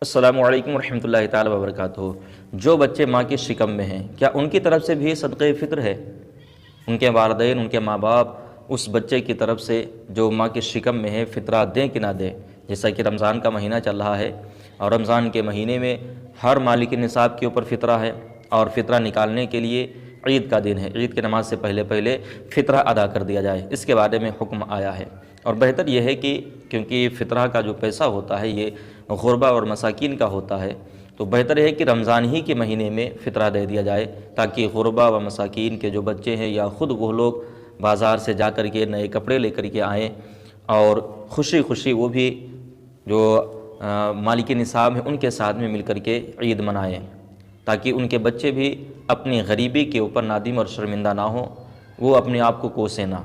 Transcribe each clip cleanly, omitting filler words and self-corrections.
السلام علیکم ورحمۃ اللہ تعالی وبرکاتہ۔ جو بچے ماں کی شکم میں ہیں، کیا ان کی طرف سے بھی صدقہ فطر ہے؟ ان کے والدین، ان کے ماں باپ اس بچے کی طرف سے جو ماں کی شکم میں ہے فطرہ دیں کہ نہ دیں؟ جیسا کہ رمضان کا مہینہ چل رہا ہے اور رمضان کے مہینے میں ہر مالک نصاب کے اوپر فطرہ ہے، اور فطرہ نکالنے کے لیے عید کا دن ہے، عید کی نماز سے پہلے فطرہ ادا کر دیا جائے، اس کے بارے میں حکم آیا ہے۔ اور بہتر یہ ہے کہ کیونکہ فطرہ کا جو پیسہ ہوتا ہے یہ غربا اور مساکین کا ہوتا ہے، تو بہتر ہے کہ رمضان ہی کے مہینے میں فطرہ دے دیا جائے، تاکہ غربا و مساکین کے جو بچے ہیں یا خود وہ لوگ بازار سے جا کر کے نئے کپڑے لے کر کے آئیں اور خوشی خوشی وہ بھی جو مالک نصاب ہیں ان کے ساتھ میں مل کر کے عید منائیں، تاکہ ان کے بچے بھی اپنی غریبی کے اوپر نادم اور شرمندہ نہ ہوں، وہ اپنے آپ کو کوسیں نہ۔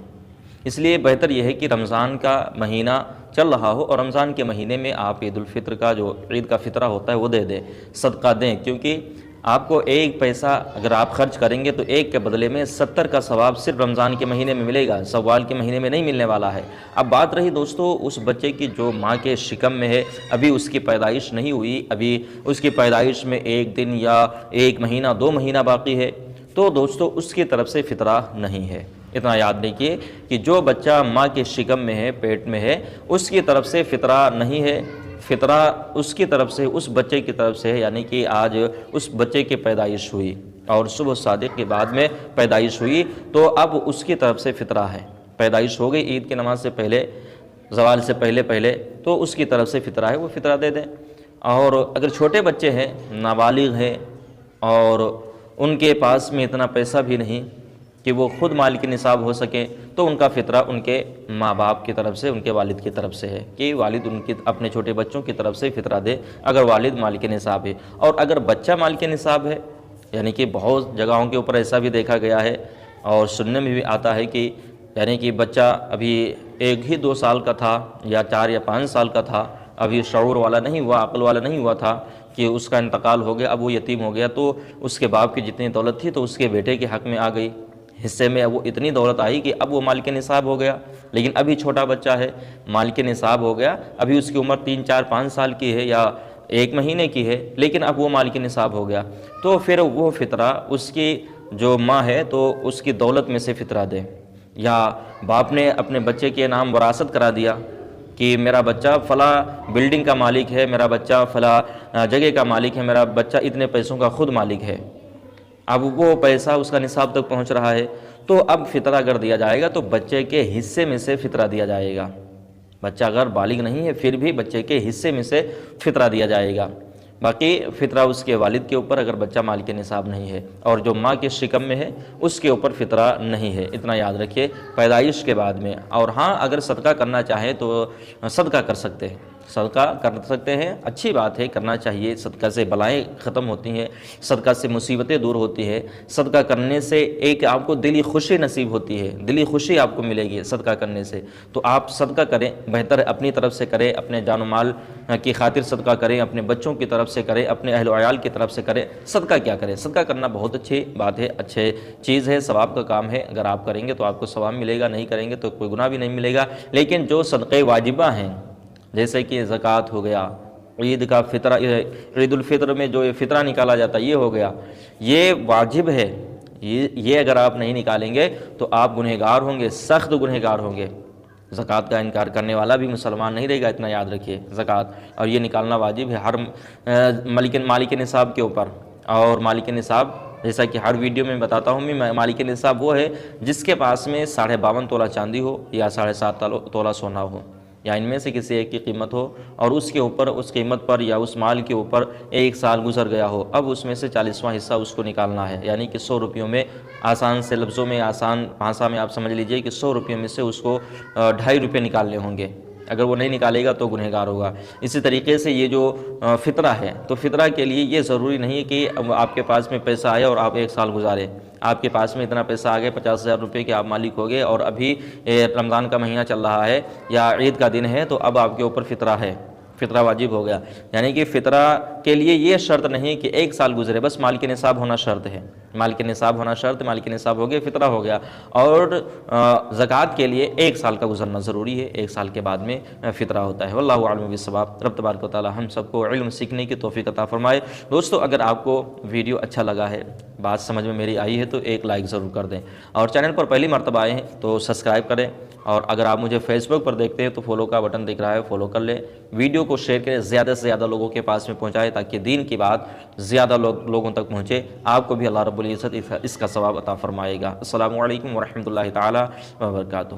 اس لیے بہتر یہ ہے کہ رمضان کا مہینہ چل رہا ہو اور رمضان کے مہینے میں آپ عید الفطر کا جو عید کا فطرہ ہوتا ہے وہ دے دیں، صدقہ دیں، کیونکہ آپ کو ایک پیسہ اگر آپ خرچ کریں گے تو ایک کے بدلے میں 70 کا ثواب صرف رمضان کے مہینے میں ملے گا، شوال کے مہینے میں نہیں ملنے والا ہے۔ اب بات رہی دوستو اس بچے کی جو ماں کے شکم میں ہے، ابھی اس کی پیدائش نہیں ہوئی، ابھی اس کی پیدائش میں ایک دن یا ایک مہینہ 2 مہینہ باقی ہے، تو دوستو اس کی طرف سے فطرہ نہیں ہے۔ اتنا یاد رکھیے کہ جو بچہ ماں کے شکم میں ہے، پیٹ میں ہے، اس کی طرف سے فطرہ نہیں ہے، فطرہ اس کی طرف سے اس بچے کی طرف سے ہے، یعنی کہ آج اس بچے کی پیدائش ہوئی اور صبح صادق کے بعد میں پیدائش ہوئی تو اب اس کی طرف سے فطرہ ہے، پیدائش ہو گئی عید کی نماز سے پہلے، زوال سے پہلے تو اس کی طرف سے فطرہ ہے، وہ فطرہ دے دیں۔ اور اگر چھوٹے بچے ہیں، نابالغ ہیں اور ان کے پاس میں اتنا پیسہ بھی نہیں کہ وہ خود مالک نصاب ہو سکیں، تو ان کا فطرہ ان کے ماں باپ کی طرف سے، ان کے والد کی طرف سے ہے کہ والد ان کی اپنے چھوٹے بچوں کی طرف سے فطرہ دے اگر والد مالک نصاب ہے۔ اور اگر بچہ مالک نصاب ہے، یعنی کہ بہت جگہوں کے اوپر ایسا بھی دیکھا گیا ہے اور سننے میں بھی آتا ہے کہ یعنی کہ بچہ ابھی 1 ہی 2 سال کا تھا یا 4 یا 5 سال کا تھا، ابھی شعور والا نہیں ہوا، عقل والا نہیں ہوا تھا، کہ اس کا انتقال ہو گیا، اب وہ یتیم ہو گیا، تو اس کے باپ کی جتنی دولت تھی تو اس کے بیٹے کے حق میں آ گئی، حصے میں وہ اتنی دولت آئی کہ اب وہ مالک نصاب ہو گیا، لیکن ابھی چھوٹا بچہ ہے، مالک نصاب ہو گیا، ابھی اس کی عمر 3 4 5 سال کی ہے یا 1 مہینے کی ہے، لیکن اب وہ مالک نصاب ہو گیا، تو پھر وہ فطرہ اس کی جو ماں ہے تو اس کی دولت میں سے فطرہ دے، یا باپ نے اپنے بچے کے نام وراثت کرا دیا کہ میرا بچہ فلاں بلڈنگ کا مالک ہے، میرا بچہ فلاں جگہ کا مالک ہے، میرا بچہ اتنے پیسوں کا خود مالک ہے، اب وہ پیسہ اس کا نصاب تک پہنچ رہا ہے، تو اب فطرہ اگر دیا جائے گا تو بچے کے حصے میں سے فطرہ دیا جائے گا۔ بچہ اگر بالغ نہیں ہے پھر بھی بچے کے حصے میں سے فطرہ دیا جائے گا، باقی فطرہ اس کے والد کے اوپر اگر بچہ مالک نصاب نہیں ہے، اور جو ماں کے شکم میں ہے اس کے اوپر فطرہ نہیں ہے، اتنا یاد رکھیے پیدائش کے بعد میں۔ اور ہاں اگر صدقہ کرنا چاہیں تو صدقہ کر سکتے ہیں، صدقہ کر سکتے ہیں، اچھی بات ہے، کرنا چاہیے، صدقہ سے بلائیں ختم ہوتی ہیں، صدقہ سے مصیبتیں دور ہوتی ہے، صدقہ کرنے سے ایک آپ کو دلی خوشی نصیب ہوتی ہے، دلی خوشی آپ کو ملے گی صدقہ کرنے سے، تو آپ صدقہ کریں، بہتر ہے اپنی طرف سے کریں، اپنے جان و مال کی خاطر صدقہ کریں، اپنے بچوں کی طرف سے کریں، اپنے اہل و عیال کی طرف سے کریں، صدقہ کیا کریں، صدقہ کرنا بہت اچھی بات ہے، اچھے چیز ہے، ثواب کا کام ہے، اگر آپ کریں گے تو آپ کو ثواب ملے گا، نہیں کریں گے تو کوئی گناہ بھی نہیں ملے گا، لیکن جو صدقے واجبہ ہیں جیسے کہ زکوٰۃ ہو گیا، عید کا فطرہ، عید الفطر میں جو فطرہ نکالا جاتا ہے یہ ہو گیا، یہ واجب ہے، یہ اگر آپ نہیں نکالیں گے تو آپ گنہگار ہوں گے، سخت گنہگار ہوں گے۔ زکوٰۃ کا انکار کرنے والا بھی مسلمان نہیں رہے گا، اتنا یاد رکھیے، زکوٰۃ اور یہ نکالنا واجب ہے ہر مالک نصاب کے اوپر۔ اور مالک نصاب جیسا کہ ہر ویڈیو میں بتاتا ہوں میں، مالک نصاب وہ ہے جس کے پاس میں 52.5 تولہ چاندی ہو یا 7.5 تولہ سونا ہو، یا ان میں سے کسی ایک کی قیمت ہو، اور اس کے اوپر، اس قیمت پر یا اس مال کے اوپر 1 سال گزر گیا ہو، اب اس میں سے 40واں حصہ اس کو نکالنا ہے، یعنی کہ 100 روپیوں میں، آسان سے لفظوں میں، آسان بھاشا میں آپ سمجھ لیجئے کہ 100 روپیوں میں سے اس کو 2.5 روپے نکالنے ہوں گے، اگر وہ نہیں نکالے گا تو گنہگار ہوگا۔ اسی طریقے سے یہ جو فطرہ ہے، تو فطرہ کے لیے یہ ضروری نہیں ہے کہ آپ کے پاس میں پیسہ آئے اور آپ 1 سال گزارے، آپ کے پاس میں اتنا پیسہ آ گیا 50,000 روپے کے آپ مالک ہو گئے، اور ابھی رمضان کا مہینہ چل رہا ہے یا عید کا دن ہے تو اب آپ کے اوپر فطرہ ہے، فطرہ واجب ہو گیا، یعنی کہ فطرہ کے لیے یہ شرط نہیں کہ 1 سال گزرے، بس مال کے نصاب ہونا شرط ہے، مال کے نصاب ہونا شرط، مال کے نصاب ہو گیا فطرہ ہو گیا، اور زکوٰۃ کے لیے 1 سال کا گزرنا ضروری ہے، 1 سال کے بعد میں فطرہ ہوتا ہے۔ واللہ اعلم بالصواب۔ رب تبارک و تعالی ہم سب کو علم سیکھنے کی توفیق عطا فرمائے۔ دوستو اگر آپ کو ویڈیو اچھا لگا ہے، بات سمجھ میں میری آئی ہے تو ایک لائک ضرور کر دیں، اور چینل پر پہلی مرتبہ آئے ہیں تو سبسکرائب کریں، اور اگر آپ مجھے فیس بک پر دیکھتے ہیں تو فالو کا بٹن دکھ رہا ہے، فالو کر لیں، ویڈیو کو شیئر کریں، زیادہ سے زیادہ لوگوں کے پاس میں پہنچائے تاکہ دین کی بات زیادہ لوگوں تک پہنچے، آپ کو بھی اللہ رب العزت اس کا ثواب عطا فرمائے گا۔ السلام علیکم ورحمۃ اللہ تعالی وبرکاتہ۔